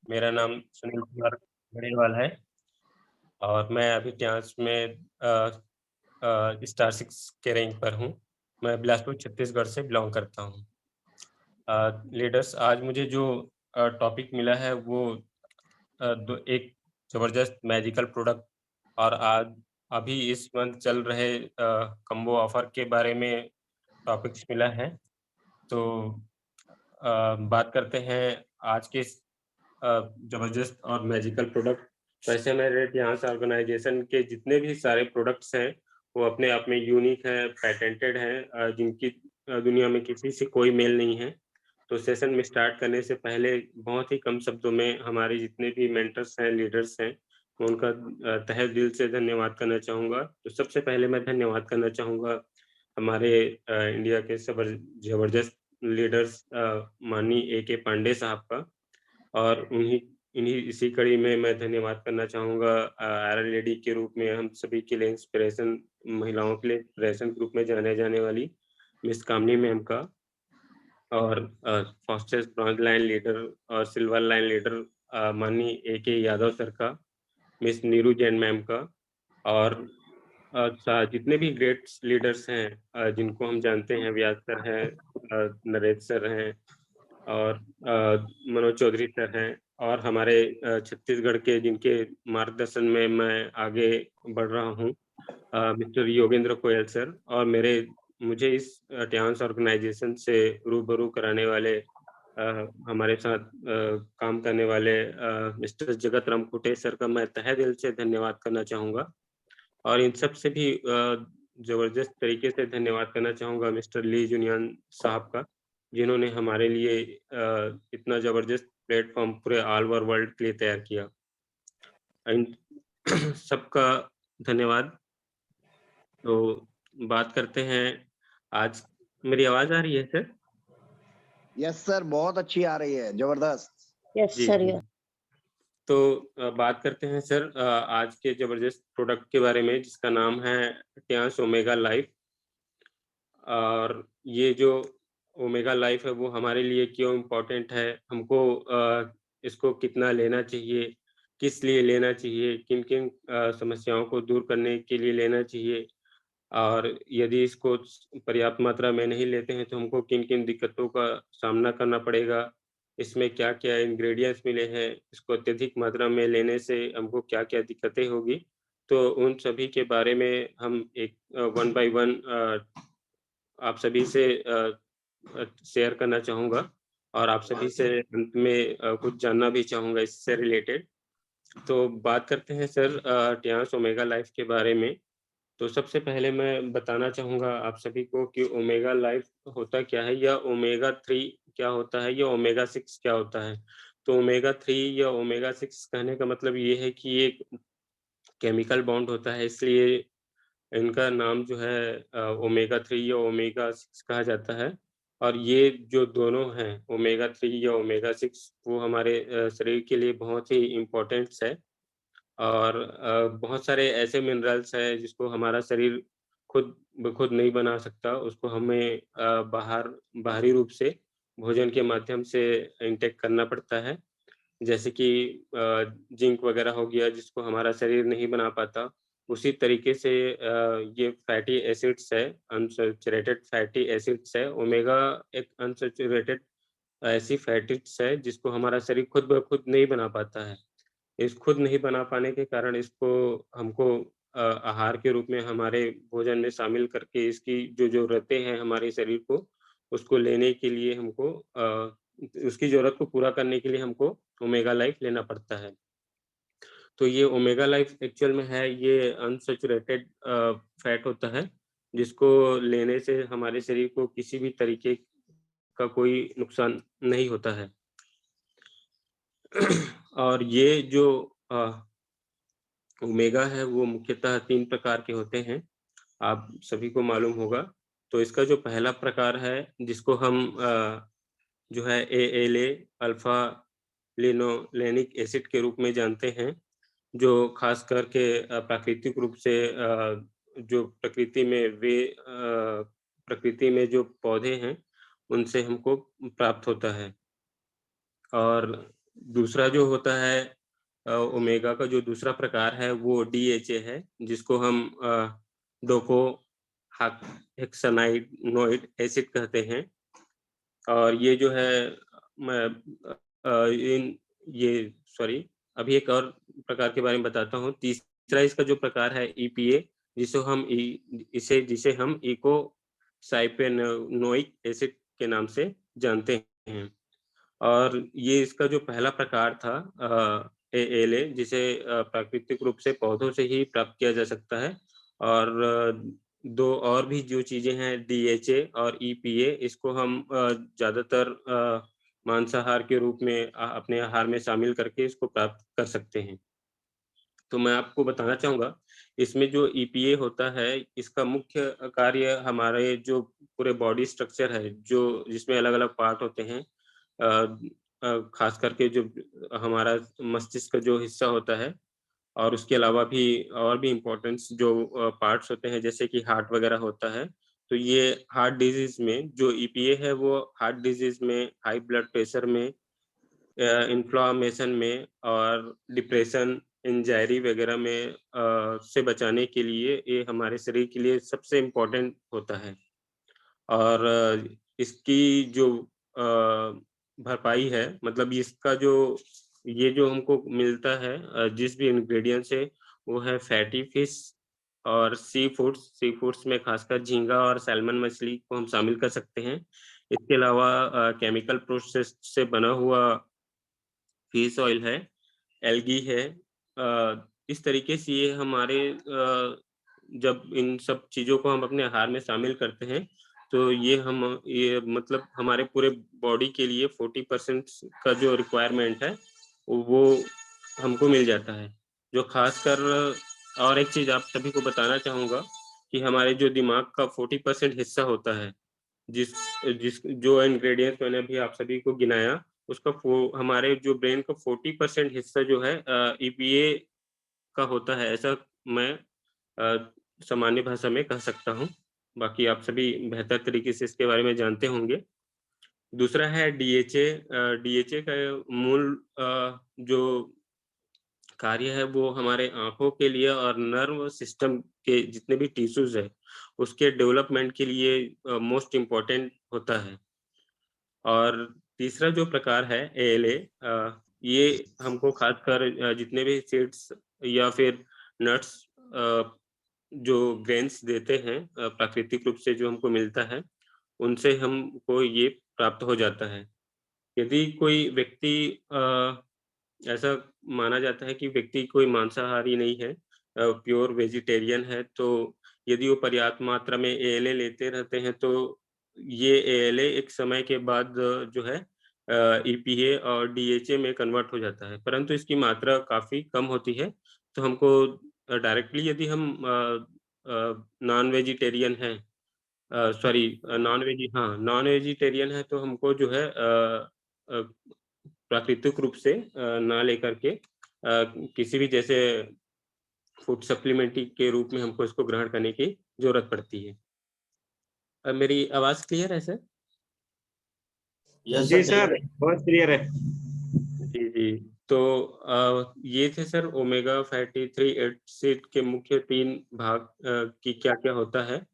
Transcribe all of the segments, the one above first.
मेरा नाम सुनील कुमार गरेवाल है और मैं अभी ट्रांस में स्टार 6 के रैंक पर हूँ। मैं बिलासपुर छत्तीसगढ़ से बिलॉन्ग करता हूँ। लीडर्स, आज मुझे जो टॉपिक मिला है वो एक ज़बरदस्त मैजिकल प्रोडक्ट और आज अभी इस मंथ चल रहे कम्बो ऑफर के बारे में टॉपिक्स मिला है। तो बात करते हैं आज के इस ज़बरदस्त और मैजिकल प्रोडक्ट। वैसे मेरे ध्यान ऑर्गेनाइजेशन के जितने भी सारे प्रोडक्ट्स हैं, वो अपने आप में यूनिक हैं, पैटेंटेड हैं, जिनकी दुनिया में किसी से कोई मेल नहीं है। तो सेशन में स्टार्ट करने से पहले बहुत ही कम शब्दों में हमारे जितने भी मेंटर्स हैं, लीडर्स हैं, मैं उनका तहे दिल से धन्यवाद करना चाहूँगा। तो सबसे पहले मैं धन्यवाद करना चाहूँगा हमारे इंडिया के ज़बरदस्त लीडर्स माननीय ए.के. पांडे साहब का। और उन्हीं इन्हीं इसी कड़ी में मैं धन्यवाद करना चाहूँगा आयरन लेडी के रूप में हम सभी के लिए इंस्पिरेशन, महिलाओं के लिए इंस्पिरेशन के रूप में जाने जाने वाली मिस कामनी मैम का। और फास्टेस्ट ब्रॉन्ज लाइन लीडर और सिल्वर लाइन लीडर माननीय ए.के. यादव सर का, मिस नीरू जैन मैम का। और जितने भी ग्रेट लीडर्स हैं जिनको हम जानते हैं, व्यास सर हैं, नरेश सर हैं और मनोज चौधरी सर हैं और हमारे छत्तीसगढ़ के जिनके मार्गदर्शन में मैं आगे बढ़ रहा हूँ, मिस्टर योगेंद्र कोयल सर और मुझे इस ट्रांस ऑर्गेनाइजेशन से रूबरू कराने वाले हमारे साथ काम करने वाले मिस्टर जगत राम कुटे सर का मैं तहे दिल से धन्यवाद करना चाहूँगा। और इन सब से भी ज़बरदस्त तरीके से धन्यवाद करना चाहूँगा मिस्टर ली जुनियन साहब का, जिन्होंने हमारे लिए इतना ज़बरदस्त प्लेटफ़ॉर्म पूरे ऑल ओवर वर्ल्ड के लिए तैयार किया। इन सबका धन्यवाद। तो बात करते हैं आज। मेरी आवाज़ आ रही है सर? यस सर, बहुत अच्छी आ रही है, जबरदस्त। यस जी, सर। जी। तो बात करते हैं सर आज के ज़बरदस्त प्रोडक्ट के बारे में जिसका नाम है ट्रांस ओमेगा लाइफ। और ये जो ओमेगा लाइफ है वो हमारे लिए क्यों इम्पोर्टेंट है, हमको इसको कितना लेना चाहिए, किस लिए लेना चाहिए, किन-किन समस्याओं को दूर करने के लिए लेना चाहिए और यदि इसको पर्याप्त मात्रा में नहीं लेते हैं तो हमको किन-किन दिक्कतों का सामना करना पड़ेगा, इसमें क्या-क्या इंग्रीडिएंट्स मिले हैं, इसको अत्यधिक मात्रा में लेने से हमको क्या-क्या दिक्कतें होगी। तो उन सभी के बारे में हम एक वन बाय वन आप सभी से शेयर करना चाहूँगा और आप सभी से अंत में कुछ जानना भी चाहूँगा इससे रिलेटेड। तो बात करते हैं सर ट्रांस ओमेगा लाइफ के बारे में। तो सबसे पहले मैं बताना चाहूँगा आप सभी को कि ओमेगा लाइफ होता क्या है या ओमेगा 3 क्या होता है या ओमेगा 6 क्या होता है। तो ओमेगा 3 या ओमेगा 6 कहने का मतलब ये है कि ये एक केमिकल बॉन्ड होता है, इसलिए इनका नाम जो है ओमेगा 3 या ओमेगा 6 कहा जाता है। और ये जो दोनों हैं ओमेगा 3 या ओमेगा 6 वो हमारे शरीर के लिए बहुत ही इम्पोर्टेंट्स है। और बहुत सारे ऐसे मिनरल्स हैं जिसको हमारा शरीर खुद ब खुद नहीं बना सकता, उसको हमें बाहरी रूप से भोजन के माध्यम से इनटेक करना पड़ता है। जैसे कि जिंक वगैरह हो गया जिसको हमारा शरीर नहीं बना पाता। उसी तरीके से ये फैटी एसिड्स है, अनसैचुरेटेड फैटी एसिड्स है। ओमेगा एक अनसैचुरेटेड ऐसी फैटिड्स है जिसको हमारा शरीर खुद ब खुद नहीं बना पाता है। इस खुद नहीं बना पाने के कारण इसको हमको आहार के रूप में हमारे भोजन में शामिल करके इसकी जो ज़रूरतें हैं हमारे शरीर को, उसको लेने के लिए हमको उसकी ज़रूरत को पूरा करने के लिए हमको ओमेगा लाइफ लेना पड़ता है। तो ये ओमेगा लाइफ एक्चुअल में है ये अनसैचुरेटेड फैट होता है, जिसको लेने से हमारे शरीर को किसी भी तरीके का कोई नुकसान नहीं होता है। और ये जो ओमेगा है वो मुख्यतः 3 प्रकार के होते हैं, आप सभी को मालूम होगा। तो इसका जो पहला प्रकार है जिसको हम जो है एएलए अल्फ़ा लिनोलेनिक एसिड के रूप में जानते हैं, जो ख़ास करके प्राकृतिक रूप से जो प्रकृति में जो पौधे हैं, उनसे हमको प्राप्त होता है। और दूसरा जो होता है ओमेगा का जो दूसरा प्रकार है वो डीएचए है, जिसको हम डोको हेक्सानाइड एसिड कहते हैं। और ये जो है मैं इन ये सॉरी अभी एक और प्रकार के बारे में बताता हूँ। तीसरा इसका जो प्रकार है ईपीए, जिसे हम इकोसाइपेनोइक एसिड के नाम से जानते हैं। और ये इसका जो पहला प्रकार था एएलए, जिसे प्राकृतिक रूप से पौधों से ही प्राप्त किया जा सकता है। और दो और भी जो चीजें हैं डीएचए और ईपीए, इसको हम ज्यादातर मांसाहार के रूप में अपने आहार में शामिल करके इसको प्राप्त कर सकते हैं। तो मैं आपको बताना चाहूँगा, इसमें जो ईपीए होता है, इसका मुख्य कार्य हमारे जो पूरे बॉडी स्ट्रक्चर है, जो जिसमें अलग-अलग पार्ट होते हैं, खास करके जो हमारा मस्तिष्क का जो हिस्सा होता है, और उसके अलावा भी और भी इम्पोर्टेंस जो पार्ट्स होते हैं, जैसे कि हार्ट वगैरह होता है। तो ये हार्ट डिजीज़ में जो ईपीए है, वो हार्ट डिजीज़ में, हाई ब्लड प्रेशर में, इन्फ्लेमेशन में और डिप्रेशन, एंग्जायटी वगैरह में से बचाने के लिए ये हमारे शरीर के लिए सबसे इम्पोर्टेंट होता है। और इसकी जो भरपाई है, मतलब इसका जो ये जो हमको मिलता है जिस भी इंग्रेडिएंट से, वो है फैटी फिश और सी फूड्स में खासकर झींगा और सैल्मन मछली को हम शामिल कर सकते हैं। इसके अलावा केमिकल प्रोसेस से बना हुआ फिश ऑयल है, एल्गी है। इस तरीके से ये हमारे जब इन सब चीज़ों को हम अपने आहार में शामिल करते हैं, तो ये मतलब हमारे पूरे बॉडी के लिए 40% का जो रिक्वायरमेंट है, वो हमको मिल जाता है। जो खासकर और एक चीज़ आप सभी को बताना चाहूँगा कि हमारे जो दिमाग का 40% हिस्सा होता है, जिस जिस जो इंग्रीडिएंट्स मैंने अभी आप सभी को गिनाया, उसका हमारे जो ब्रेन का 40% हिस्सा जो है ईपीए का होता है, ऐसा मैं सामान्य भाषा में कह सकता हूँ। बाकी आप सभी बेहतर तरीके से इसके बारे में जानते होंगे। दूसरा है डीएचए। डीएचए का मूल जो कार्य है, वो हमारे आँखों के लिए और नर्व सिस्टम के जितने भी टिश्यूज़ हैं, उसके डेवलपमेंट के लिए मोस्ट इम्पोर्टेंट होता है। और तीसरा जो प्रकार है एएलए, ये हमको खासकर जितने भी सीड्स या फिर नट्स, जो ग्रेन्स देते हैं, प्राकृतिक रूप से जो हमको मिलता है, उनसे हमको ये प्राप्त हो जाता है। यदि कोई व्यक्ति ऐसा माना जाता है कि व्यक्ति कोई मांसाहारी नहीं है, प्योर वेजिटेरियन है, तो यदि वो पर्याप्त मात्रा में एएलए लेते रहते हैं, तो ये एएलए एक समय के बाद जो है ईपीए और डीएचए में कन्वर्ट हो जाता है, परंतु इसकी मात्रा काफ़ी कम होती है। तो हमको डायरेक्टली यदि हम नॉन वेजिटेरियन हैं, सॉरी नॉन वेजिटेरियन है, तो हमको जो है अ, प्राकृतिक रूप से ना लेकर के किसी भी जैसे फूड सप्लीमेंट्री के रूप में हमको इसको ग्रहण करने की ज़रूरत पड़ती है। मेरी आवाज़ क्लियर है सर? यस जी सर, सर, बहुत क्लियर है। जी, जी। तो ये थे सर ओमेगा फैटी 3 एसिड के मुख्य 3 भाग, कि क्या-क्या होता है।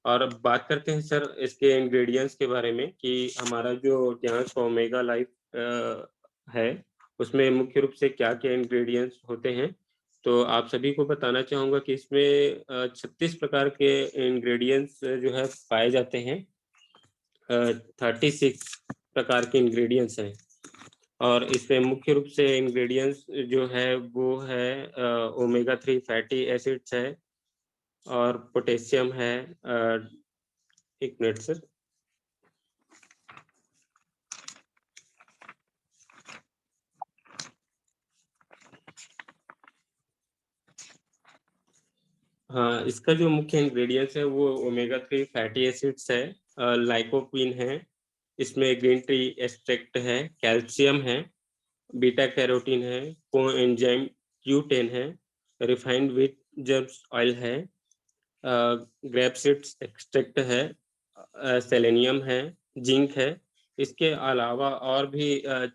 और अब बात करते हैं सर इसके इंग्रीडिएंट्स के बारे में, कि हमारा जो ट्रांस ओमेगा लाइफ है, उसमें मुख्य रूप से क्या-क्या इंग्रीडिएंट्स होते हैं। तो आप सभी को बताना चाहूँगा कि इसमें 36 प्रकार के इंग्रीडिएंट्स जो है पाए जाते हैं। 36 प्रकार के इंग्रीडिएंट्स हैं। और इसमें मुख्य रूप से इंग्रेडिएंट्स जो है वो है ओमेगा 3 फैटी एसिड्स है, और पोटेशियम है। 1 मिनट सर। हाँ, इसका जो मुख्य इंग्रेडिएंट्स है वो ओमेगा 3 फैटी एसिड्स है, लाइकोपीन है, इसमें ग्रीन टी एक्सट्रैक्ट है, कैल्शियम है, बीटा कैरोटीन है, कोएंजाइम Q10 है, रिफाइंड व्हीट जर्म्स ऑयल है, ग्रेप सीड्स एक्सट्रैक्ट है, सेलेनियम है, जिंक है, इसके अलावा और भी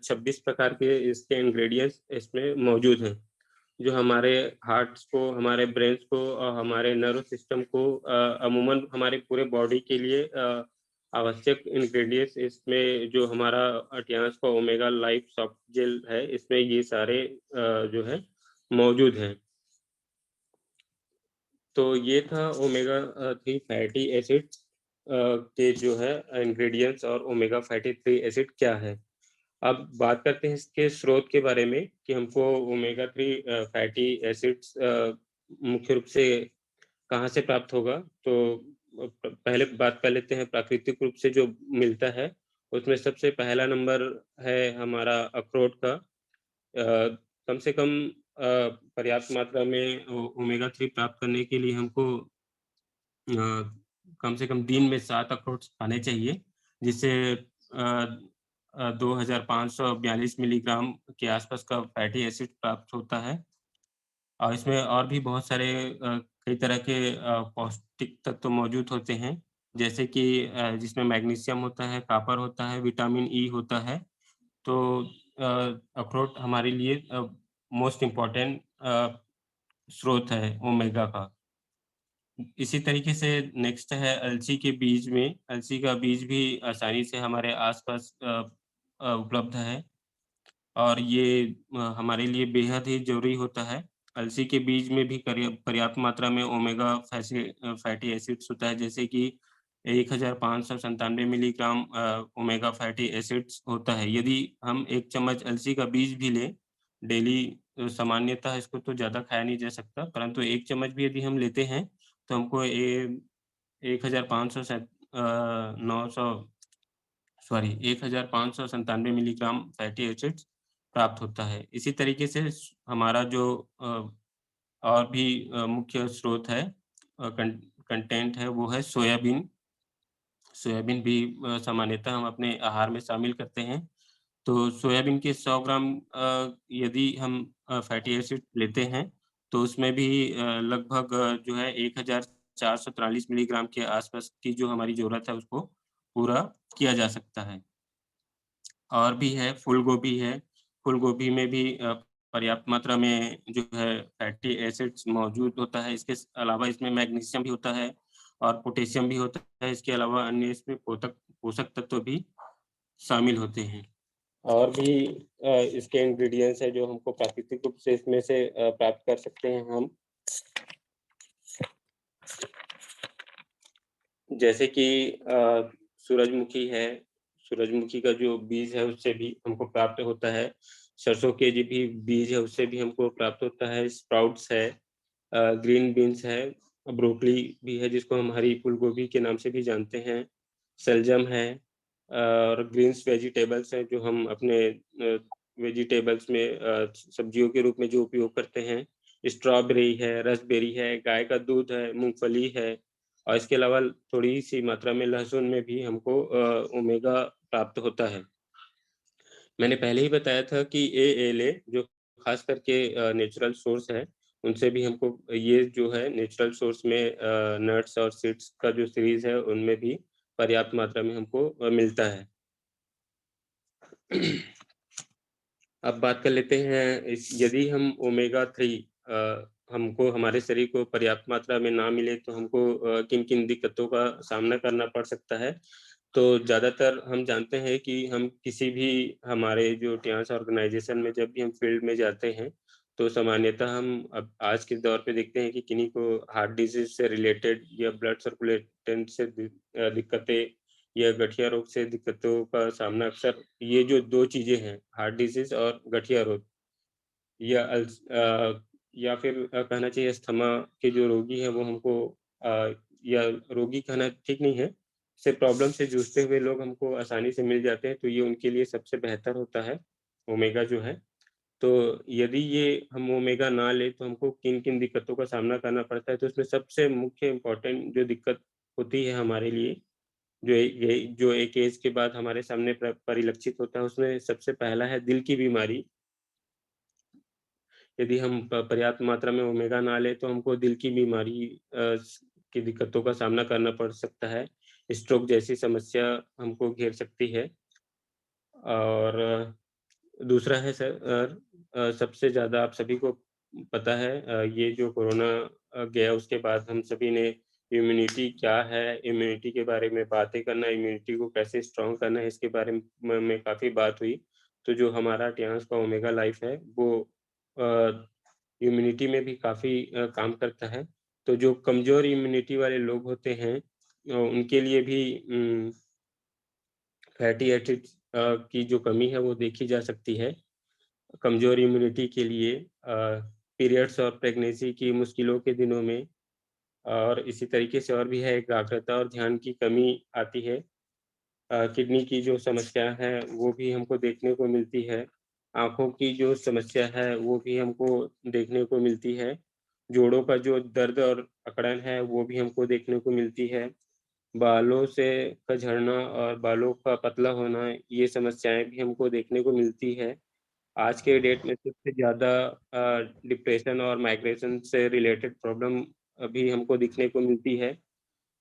26 प्रकार के इसके इंग्रेडिएंट्स इसमें मौजूद हैं, जो हमारे हार्ट्स को, हमारे ब्रेन्स को और हमारे नर्व सिस्टम को अमूमन हमारे पूरे बॉडी के लिए आवश्यक इंग्रेडिएंट्स इसमें जो हमारा अटियास का ओमेगा लाइफ सॉफ्ट जेल है, इसमें ये सारे जो है मौजूद हैं। तो ये था ओमेगा 3 फैटी एसिड्स के जो है इंग्रेडिएंट्स और ओमेगा फैटी 3 एसिड क्या है। अब बात करते हैं इसके स्रोत के बारे में कि हमको ओमेगा 3 फैटी एसिड्स मुख्य रूप से कहाँ से प्राप्त होगा? तो पहले बात कर लेते हैं प्राकृतिक रूप से जो मिलता है, उसमें सबसे पहला नंबर है हमारा अखरोट का। कम से कम पर्याप्त मात्रा में ओमेगा 3 प्राप्त करने के लिए हमको कम से कम दिन में 7 अखरोट खाने चाहिए, जिससे 2542 मिलीग्राम के आसपास का फैटी एसिड प्राप्त होता है। और इसमें और भी बहुत सारे कई तरह के पौष्टिक तत्व मौजूद होते हैं, जैसे कि जिसमें मैग्नीशियम होता है, कॉपर होता है, विटामिन ई होता है। तो अखरोट हमारे लिए मोस्ट इम्पोर्टेंट स्रोत है ओमेगा का। इसी तरीके से नेक्स्ट है अलसी के बीज में, अलसी का बीज भी आसानी से हमारे आस-पास उपलब्ध है और ये हमारे लिए बेहद ही ज़रूरी होता है। अलसी के बीज में भी पर्याप्त मात्रा में ओमेगा फैटी एसिड्स होता है, जैसे कि 1597 मिलीग्राम ओमेगा फैटी एसिड्स होता है। यदि हम 1 चम्मच अलसी का बीज भी लें डेली, सामान्यतः इसको तो ज़्यादा खाया नहीं जा सकता, परंतु 1 चम्मच भी यदि हम लेते हैं, तो हमको 1500 900 सॉरी 1597 मिलीग्राम फैटी एसिड्स प्राप्त होता है। इसी तरीके से हमारा जो और भी मुख्य स्रोत है कंटेंट है वो है सोयाबीन। सोयाबीन भी सामान्यतः हम अपने आहार में शामिल करते हैं। तो सोयाबीन के 100 ग्राम यदि हम फैटी एसिड लेते हैं, तो उसमें भी लगभग जो है 1443 मिलीग्राम के आसपास की जो हमारी ज़रूरत है, उसको पूरा किया जा सकता है। और भी है, फूल गोभी है। फूल गोभी में भी पर्याप्त मात्रा में जो है फैटी एसिड्स मौजूद होता है। इसके अलावा इसमें मैग्नीशियम भी होता है और पोटेशियम भी होता है। इसके अलावा अन्य इसमें पोषक पोषक तत्व भी शामिल होते हैं। और भी इसके इंग्रीडिएंट्स हैं जो हमको प्राकृतिक रूप से इसमें से प्राप्त कर सकते हैं हम। जैसे कि सूरजमुखी है, सूरजमुखी का जो बीज है उससे भी हमको प्राप्त होता है। सरसों के जो भी बीज है उससे भी हमको प्राप्त होता है। स्प्राउट्स है, ग्रीन बीन्स है, ब्रोकली भी है जिसको हम हरी फूल गोभी के नाम से भी जानते हैं। शलजम है और ग्रीन्स वेजिटेबल्स हैं जो हम अपने वेजिटेबल्स में सब्जियों के रूप में जो उपयोग करते हैं। स्ट्रॉबेरी है, रसबेरी है, गाय का दूध है, मूँगफली है और इसके अलावा थोड़ी-सी मात्रा में लहसुन में भी हमको ओमेगा प्राप्त होता है। मैंने पहले ही बताया था कि एएलए जो ख़ास करके नेचुरल सोर्स है, उनसे भी हमको ये जो है नेचुरल सोर्स में नट्स और सीड्स का जो सीरीज़ है, उनमें भी पर्याप्त मात्रा में हमको मिलता है। अब बात कर लेते हैं इस यदि हम ओमेगा 3 हमको हमारे शरीर को पर्याप्त मात्रा में ना मिले तो हमको किन-किन दिक्कतों का सामना करना पड़ सकता है। तो ज़्यादातर हम जानते हैं कि हम किसी भी हमारे जो ट्रांस ऑर्गेनाइज़ेशन में जब भी हम फील्ड में जाते हैं, तो सामान्यतः हम अब आज के दौर पे देखते हैं कि किन्हीं को हार्ट डिज़ीज़ से रिलेटेड या ब्लड सर्कुलेशन से दिक्कतें या गठिया रोग से दिक्कतों का सामना अक्सर ये जो 2 चीज़ें हैं, हार्ट डिज़ीज़ और गठिया रोग या या फिर कहना चाहिए अस्थमा के जो रोगी हैं वो हमको या रोगी कहना ठीक नहीं है, से प्रॉब्लम से जूझते हुए लोग हमको आसानी से मिल जाते हैं, तो ये उनके लिए सबसे बेहतर होता है, ओमेगा जो है। तो यदि ये हम ओमेगा ना लें तो हमको किन-किन दिक्कतों का सामना करना पड़ता है, तो उसमें सबसे मुख्य इम्पोर्टेंट जो दिक्कत होती है हमारे लिए, जो एक ऐज के बाद हमारे सामने परिलक्षित होता है, उसमें सबसे पहला है दिल की बीमारी। यदि हम पर्याप्त मात्रा में ओमेगा ना लें तो हमको दिल की बीमारी की दिक्कतों का सामना करना पड़ सकता है। स्ट्रोक जैसी समस्या हमको घेर सकती है और दूसरा है सर सबसे ज़्यादा आप सभी को पता है ये जो कोरोना गया उसके बाद हम सभी ने इम्यूनिटी क्या है, इम्यूनिटी के बारे में बातें करना, इम्यूनिटी को कैसे स्ट्रॉन्ग करना है इसके बारे में काफ़ी बात हुई। तो जो हमारा टियान्स का ओमेगा लाइफ है वो अ, इम्यूनिटी में भी काफ़ी काम करता है। तो जो कमज़ोर इम्यूनिटी वाले लोग होते हैं उनके लिए भी फैटी एसिड्स की जो कमी है वो देखी जा सकती है। कमज़ोर इम्यूनिटी के लिए पीरियड्स और प्रेगनेंसी की मुश्किलों के दिनों में और इसी तरीके से और भी है एकाग्रता और ध्यान की कमी आती है। किडनी की जो समस्या है वो भी हमको देखने को मिलती है। आँखों की जो समस्या है वो भी हमको देखने को मिलती है। जोड़ों का जो दर्द और अकड़न है वो भी हमको देखने को मिलती है। बालों से का झड़ना और बालों का पतला होना ये समस्याएँ भी हमको देखने को मिलती है। आज के डेट में सबसे ज़्यादा डिप्रेशन और माइग्रेशन से रिलेटेड प्रॉब्लम अभी हमको दिखने को मिलती है।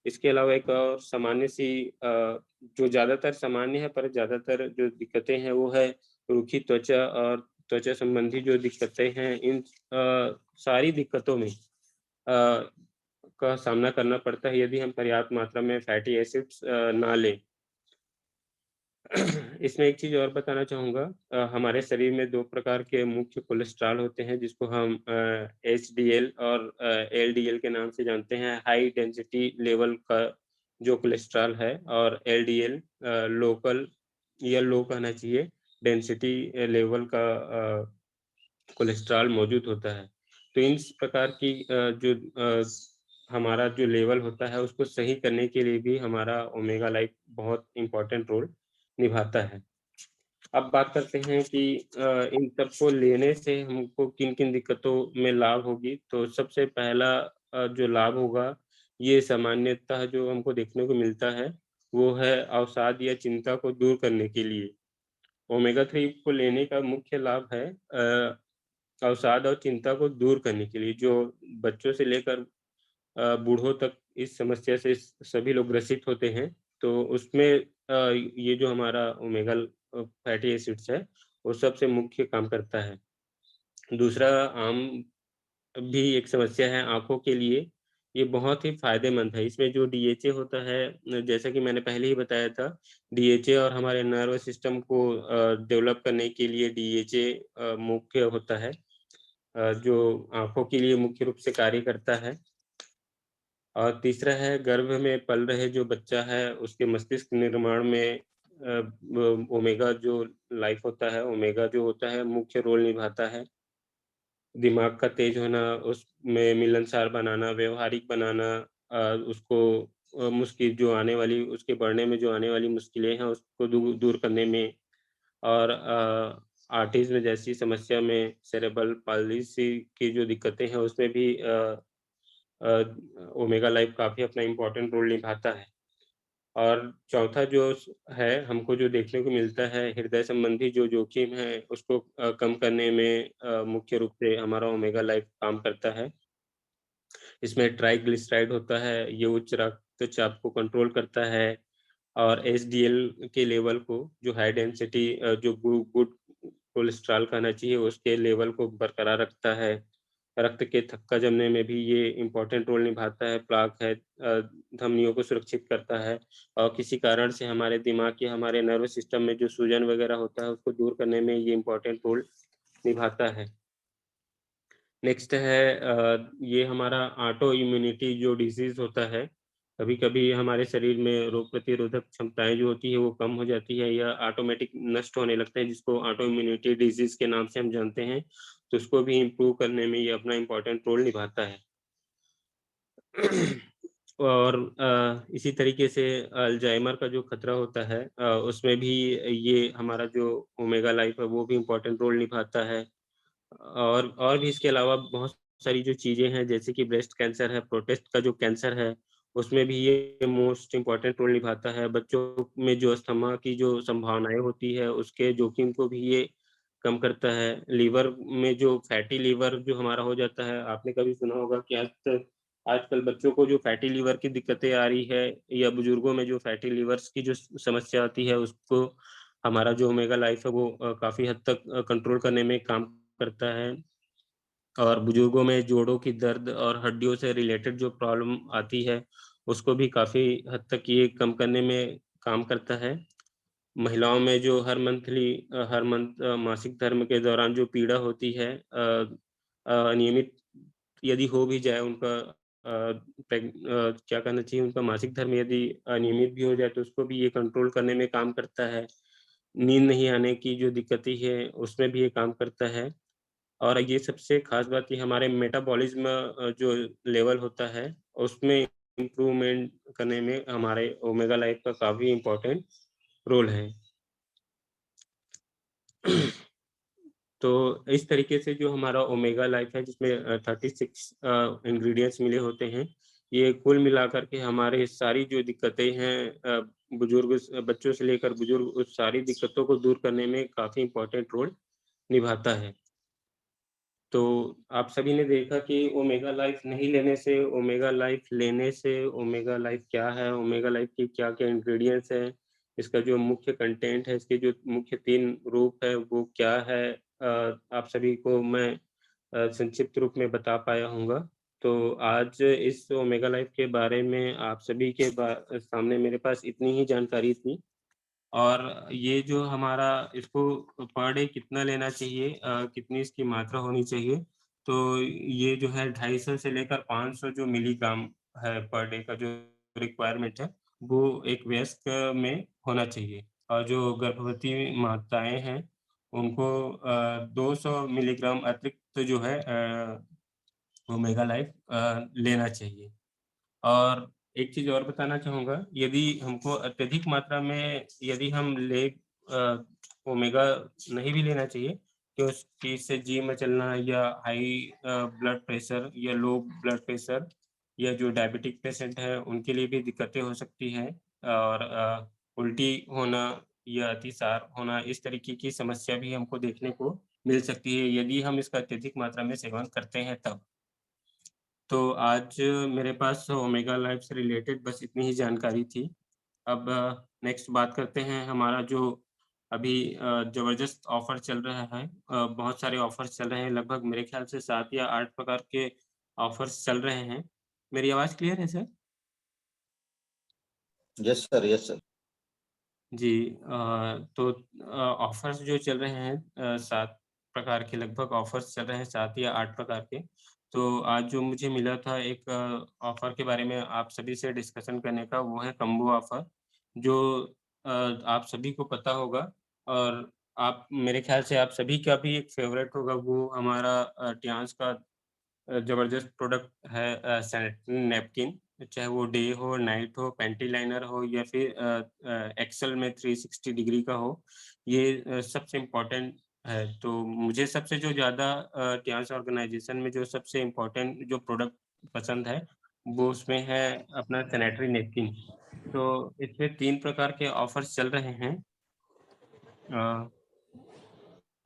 इसके अलावा एक और सामान्य-सी जो ज़्यादातर सामान्य है पर ज़्यादातर जो दिक्कतें हैं वो है रूखी त्वचा और त्वचा संबंधी जो दिक्कतें हैं इन सारी दिक्कतों में का सामना करना पड़ता है यदि हम पर्याप्त मात्रा में फैटी एसिड्स ना लें। इसमें एक चीज़ और बताना चाहूँगा हमारे शरीर में 2 प्रकार के मुख्य कोलेस्ट्रॉल होते हैं जिसको हम एचडीएल और एलडीएल के नाम से जानते हैं, हाई डेंसिटी लेवल का जो कोलेस्ट्रॉल है और एलडीएल लोकल या लो कहना चाहिए, डेंसिटी लेवल का कोलेस्ट्रॉल मौजूद होता है। तो इन प्रकार की हमारा जो लेवल होता है उसको सही करने के लिए भी हमारा ओमेगा लाइफ बहुत इम्पोर्टेंट रोल निभाता है। अब बात करते हैं कि इन सबको लेने से हमको किन-किन दिक्कतों में लाभ होगी, तो सबसे पहला जो लाभ होगा, ये सामान्यतः जो हमको देखने को मिलता है, वो है अवसाद या चिंता को दूर करने के लिए। ओमेगा 3 को लेने का मुख्य लाभ है अवसाद और चिंता को दूर करने के लिए, जो बच्चों से लेकर बूढ़ों तक इस समस्या से सभी लोग ग्रसित होते हैं, तो उसमें ये जो हमारा फैटी एसिड्स है, वो सबसे मुख्य काम करता है। दूसरा आम भी एक समस्या है आँखों के लिए, ये बहुत ही फ़ायदेमंद है। इसमें जो डीएचए होता है जैसा कि मैंने पहले ही बताया था, डीएचए और हमारे नर्वस सिस्टम को डेवलप करने के लिए डीएचए मुख्य होता है जो आँखों के लिए मुख्य रूप से कार्य करता है। और तीसरा है गर्भ में पल रहे जो बच्चा है उसके मस्तिष्क निर्माण में वो ओमेगा जो लाइफ होता है, ओमेगा जो होता है मुख्य रोल निभाता है। दिमाग का तेज होना, उसमें मिलनसार बनाना, व्यावहारिक बनाना उसको मुश्किल जो आने वाली उसके बढ़ने में जो आने वाली मुश्किलें हैं उसको दूर करने में और ऑटिज़्म जैसी समस्या में सेरेब्रल पाल्सी की जो दिक्कतें हैं उसमें भी अ, ओमेगा लाइफ काफ़ी अपना इम्पोर्टेंट रोल निभाता है। और चौथा जो है हमको जो देखने को मिलता है हृदय संबंधी जो जोखिम है उसको कम करने में मुख्य रूप से हमारा ओमेगा लाइफ काम करता है। इसमें ट्राइग्लिसराइड होता है, ये उच्च रक्तचाप को कंट्रोल करता है और एचडीएल के लेवल को जो हाई डेंसिटी जो गुड कोलेस्ट्रॉल कहना चाहिए उसके लेवल को बरकरार रखता है। रक्त के थक्का जमने में भी ये इम्पोर्टेंट रोल निभाता है, प्लाक है धमनियों को सुरक्षित करता है और किसी कारण से हमारे दिमाग या हमारे नर्वस सिस्टम में जो सूजन वगैरह होता है उसको दूर करने में ये इम्पोर्टेंट रोल निभाता है। नेक्स्ट है ये हमारा ऑटो इम्यूनिटी जो डिसीज़ होता है, कभी-कभी हमारे शरीर में रोग प्रतिरोधक क्षमताएँ जो होती है वो कम हो जाती है या ऑटोमेटिक नष्ट होने लगते हैं जिसको ऑटो इम्यूनिटी डिसीज़ के नाम से हम जानते हैं, तो उसको भी इम्प्रूव करने में ये अपना इम्पोर्टेंट रोल निभाता है। और इसी तरीके से अल्ज़ाइमर का जो खतरा होता है उसमें भी ये हमारा जो ओमेगा लाइफ है वो भी इम्पोर्टेंट रोल निभाता है। और भी इसके अलावा बहुत सारी जो चीज़ें हैं जैसे कि ब्रेस्ट कैंसर है, प्रोस्टेट का जो कैंसर है, उसमें भी ये मोस्ट इम्पोर्टेंट रोल निभाता है। बच्चों में जो अस्थमा की जो संभावनाएँ होती है, उसके जोखिम को भी ये कम करता है। लिवर में जो फैटी लिवर जो हमारा हो जाता है, आपने कभी सुना होगा कि आजकल बच्चों को जो फैटी लिवर की दिक्कतें आ रही है या बुजुर्गों में जो फैटी लिवर्स की जो समस्या आती है, उसको हमारा जो ओमेगा लाइफ है वो काफ़ी हद तक कंट्रोल करने में काम करता है। और बुजुर्गों में जोड़ों की दर्द और हड्डियों से रिलेटेड जो प्रॉब्लम आती है, उसको भी काफ़ी हद तक ये कम करने में काम करता है। महिलाओं में जो हर मंथ मासिक धर्म के दौरान जो पीड़ा होती है, अनियमित यदि हो भी जाए उनका, क्या कहना चाहिए, उनका मासिक धर्म यदि अनियमित भी हो जाए तो उसको भी ये कंट्रोल करने में काम करता है। नींद नहीं आने की जो दिक्कतें हैं, उसमें भी ये काम करता है। और ये सबसे ख़ास बात ये हमारे मेटाबॉलिज़्म जो लेवल होता है, उसमें इम्प्रूवमेंट करने में हमारे ओमेगा लाइफ़ का काफ़ी इम्पोर्टेंट रोल है। तो इस तरीके से जो हमारा ओमेगा लाइफ़ है जिसमें 36 इंग्रीडिएंट्स मिले होते हैं, ये कुल मिलाकर के हमारे सारी जो दिक्कतें हैं, बच्चों से लेकर बुजुर्ग, उस सारी दिक्कतों को दूर करने में काफ़ी इम्पोर्टेंट रोल निभाता है। तो आप सभी ने देखा कि ओमेगा लाइफ नहीं लेने से, ओमेगा लाइफ लेने से, ओमेगा लाइफ क्या है, ओमेगा लाइफ की क्या-क्या इंग्रीडिएंट्स हैं, इसका जो मुख्य कंटेंट है, इसके जो मुख्य 3 रूप है, वो क्या है? आप सभी को मैं संक्षिप्त रूप में बता पाया हूँगा। तो आज इस ओमेगा लाइफ के बारे में आप सभी के सामने मेरे पास इतनी ही जानकारी थी। और ये जो हमारा, इसको पर डे कितना लेना चाहिए, कितनी इसकी मात्रा होनी चाहिए, तो ये जो है 250 से लेकर 500 जो मिलीग्राम है पर डे का जो रिक्वायरमेंट है, वो एक वयस्क में होना चाहिए। और जो गर्भवती माताएँ हैं, उनको 200 मिलीग्राम अतिरिक्त जो है ओमेगा लाइफ लेना चाहिए। और एक चीज़ और बताना चाहूँगा, यदि हमको अत्यधिक मात्रा में यदि हम ओमेगा नहीं भी लेना चाहिए, क्योंकि इससे जी में चलना या हाई ब्लड प्रेशर या लो ब्लड प्रेशर या जो डायबिटिक पेशेंट हैं, उनके लिए भी दिक्कतें हो सकती हैं। और उल्टी होना या अतिसार होना, इस तरीके की समस्या भी हमको देखने को मिल सकती है, यदि हम इसका अत्यधिक मात्रा में सेवन करते हैं तब। तो आज मेरे पास ओमेगा लाइफ से रिलेटेड बस इतनी ही जानकारी थी। अब नेक्स्ट बात करते हैं हमारा जो अभी ज़बरदस्त ऑफ़र चल रहा है। बहुत सारे ऑफ़र्स चल रहे हैं, लगभग मेरे ख़्याल से 7 या 8 प्रकार के ऑफ़र्स चल रहे हैं। मेरी आवाज़ क्लियर है sir? Yes sir, yes sir. जी, तो ऑफ़र्स जो चल रहे हैं, 7 प्रकार के लगभग ऑफ़र्स चल रहे हैं, 7 या 8 प्रकार के। तो आज जो मुझे मिला था एक ऑफ़र के बारे में आप सभी से डिस्कशन करने का, वो है कम्बो ऑफ़र, जो आप सभी को पता होगा। और आप, मेरे ख़्याल से आप सभी का भी एक फ़ेवरेट होगा, वो हमारा टियान्स का ज़बरदस्त प्रोडक्ट है, सैनिटरी नैपकिन, चाहे वो डे हो, नाइट हो, पैंटी लाइनर हो या फिर एक्सेल में 360 डिग्री का हो, ये सबसे इम्पोर्टेंट है। तो मुझे सबसे जो ज़्यादा टियान्स ऑर्गनाइज़ेशन में जो सबसे इम्पोर्टेंट जो प्रोडक्ट पसंद है, वो उसमें है अपना सैनिटरी नैपकिन। तो इसमें 3 प्रकार के ऑफ़र्स चल रहे हैं। अ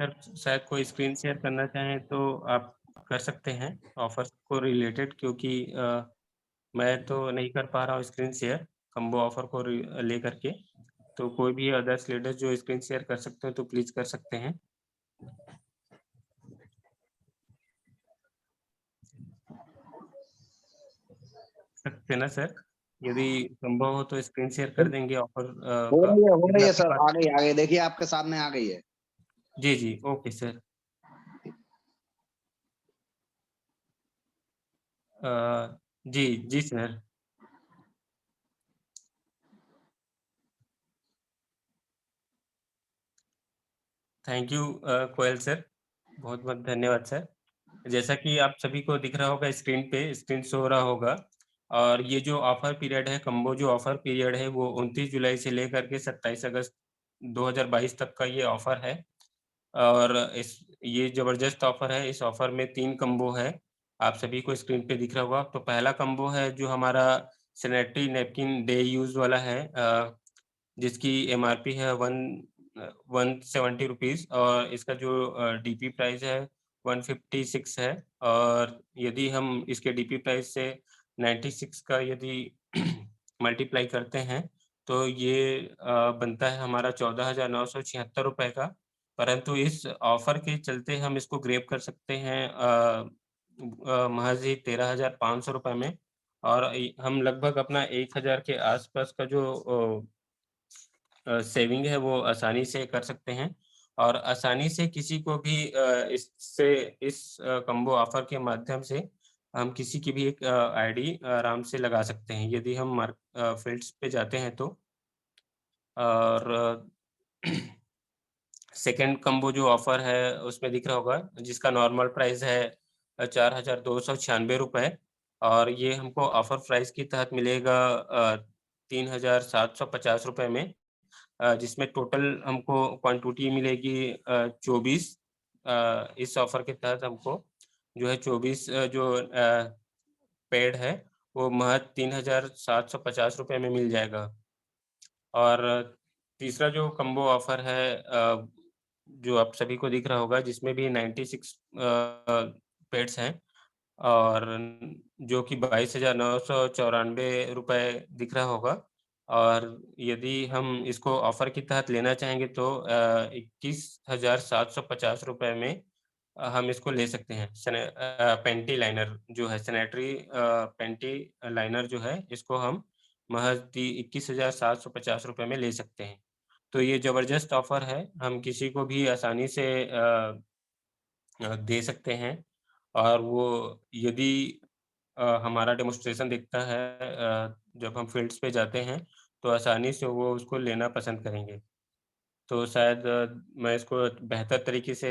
सर, शायद कोई स्क्रीन शेयर करना चाहें तो आप कर सकते हैं ऑफ़र्स को रिलेटेड, क्योंकि मैं तो नहीं कर पा रहा हूँ स्क्रीन शेयर कम्बो ऑफ़र को लेकर के। तो कोई भी अदर्स लीडर्स जो स्क्रीन शेयर कर सकते हैं तो प्लीज़ कर सकते हैं। सकते हैं ना सर? यदि संभव हो तो स्क्रीन शेयर कर देंगे ऑफ़र का, हो यदि रही है आपके सर, पास। आ गई, देखिए आपके सामने आ गई है। जी, जी, ओके सर। अ, जी, जी sir. Thank you Koyal sir, बहुत-बहुत धन्यवाद सर। जैसा कि आप सभी को दिख रहा होगा स्क्रीन पे, स्क्रीन शो हो रहा होगा। और ये जो ऑफ़र पीरियड है, कम्बो जो ऑफ़र पीरियड है, वो 29 जुलाई से लेकर के 27 अगस्त 2022 तक का ये ऑफ़र है। और ये ज़बरदस्त ऑफ़र है, इस ऑफ़र में 3 कम्बो है, आप सभी को स्क्रीन पे दिख रहा होगा। तो पहला कम्बो है जो हमारा सैनिटरी नैपकिन डे यूज़ वाला है, जिसकी एमआरपी है 170 रुपीज़ और इसका जो डीपी प्राइस है 156 है। और यदि हम इसके डीपी प्राइस से 96 का यदि मल्टीप्लाई करते हैं, तो ये बनता है हमारा 14,976 रुपए का, परंतु इस ऑफ़र के चलते हम इसको ग्रैब कर सकते हैं महज़ ही 13,500 रुपए में, और हम लगभग अपना 1,000 के आस-पास का जो सेविंग है वो आसानी से कर सकते हैं, और आसानी से किसी को भी इससे इस कॉम्बो ऑफ़र के माध्यम से हम किसी की भी एक आईडी आराम से लगा सकते हैं। यदि हम फील्ड्स पे जाते हैं तो, और सेकंड कॉम्बो जो ऑफ़र है उसमें दिख रहा होगा, जिसका नॉर्मल प्राइस है 4,296 रुपए, और ये हमको ऑफ़र प्राइस के तहत मिलेगा 3,750 रुपए में, जिसमें टोटल हमको क्वांटिटी मिलेगी 24। इस ऑफ़र के तहत हमको जो है 24 जो पेड है, वो महज़ 3,750 रुपए में मिल जाएगा। और तीसरा जो कॉम्बो ऑफ़र है जो आप सभी को दिख रहा होगा, जिसमें भी 96 पेड्स हैं, और जो कि 22,994 रुपए दिख रहा होगा, और यदि हम इसको ऑफ़र के तहत लेना चाहेंगे तो 21,750 रुपए में हम इसको ले सकते हैं। पैंटी लाइनर जो है, सैनिटरी पैंटी लाइनर जो है, इसको हम महज़ ती 21,750 रुपए में ले सकते हैं। तो ये ज़बरदस्त ऑफ़र है, हम किसी को भी आसानी से दे सकते हैं, और वो यदि हमारा डेमोंस्ट्रेशन देखता है जब हम फील्ड्स पे जाते हैं, तो आसानी से वो उसको लेना पसंद करेंगे। तो शायद मैं इसको बेहतर तरीके से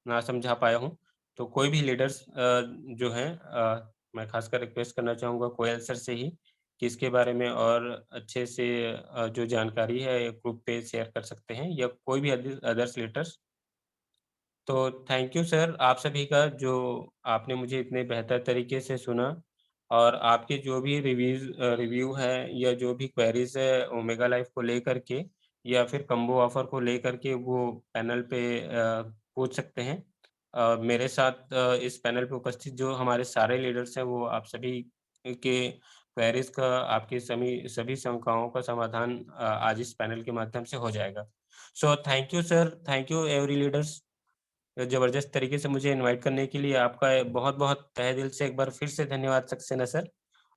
ना समझा पाया हूँ। तो कोई भी लीडर्स जो हैं, मैं ख़ासकर रिक्वेस्ट करना चाहूँगा कोयल सर से ही, कि इसके बारे में और अच्छे से जो जानकारी है ग्रुप पे शेयर कर सकते हैं, या कोई भी अदर्स लीडर्स। तो थैंक यू सर आप सभी का, जो आपने मुझे इतने बेहतर तरीके से सुना, और आपके जो भी रिव्यू है, या जो भी क्वेरीज़ है ओमेगा लाइफ़ को लेकर के, या फिर कॉम्बो ऑफ़र को लेकर के, वो पैनल पे पूछ सकते हैं। मेरे साथ इस पैनल पे उपस्थित जो हमारे सारे लीडर्स हैं, वो आप सभी के क्वेरीज़ का, आपकी सभी शंकाओं का समाधान आज इस पैनल के माध्यम से हो जाएगा। So thank you sir, thank you every leaders. ज़बरदस्त तरीके से मुझे इनवाइट करने के लिए आपका बहुत-बहुत तहे दिल से एक बार फिर से धन्यवाद सक्सेना सर।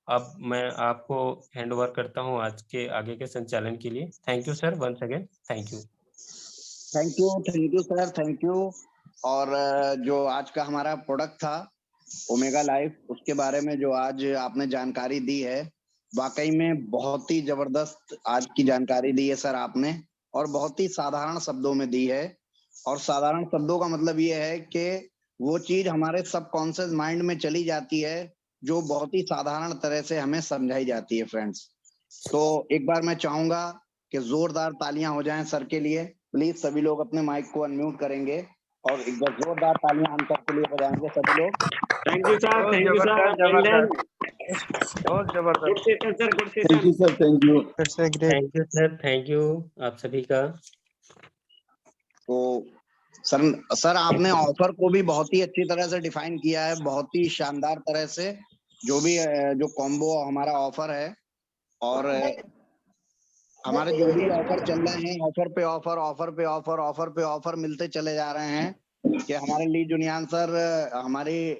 अब मैं आपको हैंड ओवर करता हूँ आज के आगे के संचालन के लिए। Thank you sir, once again thank you. Thank you sir, thank you. और जो आज का हमारा प्रोडक्ट था ओमेगा लाइफ, उसके बारे में जो आज आपने जानकारी दी है, वाकई में बहुत ही जबरदस्त आज की जानकारी दी है सर आपने, और बहुत ही साधारण शब्दों में दी है। और साधारण शब्दों का मतलब ये है कि वो चीज हमारे सबकॉन्शियस माइंड में चली जाती है, जो बहुत ही साधारण तरह से हमें समझाई जाती है फ्रेंड्स। तो एक बार मैं चाहूंगा कि जोरदार तालियां हो जाएं सर के लिए। प्लीज सभी लोग अपने माइक को अनम्यूट करेंगे और एक बार जोरदार तालियां हम सर के लिए बजाएंगे सभी लोग। थैंक यू सर, बहुत थैंक यू सर, जबरदस्त, वेल डन। जबरदस्त, बहुत जबरदस्त। Good session sir, good thank session. You sir, thank you. फिर से great. Thank you sir, thank you आप सभी का। तो सर आपने ऑफर को भी बहुत ही अच्छी तरह से डिफाइन किया है, बहुत ही शानदार तरह से। जो भी जो कॉम्बो हमारा ऑफर है, और हमारे जो भी ऑफर चल रहे हैं, ऑफर पे ऑफर, ऑफर पे ऑफर, ऑफर पे ऑफर मिलते चले जा रहे हैं, कि हमारे ली जुनियान सर हमारी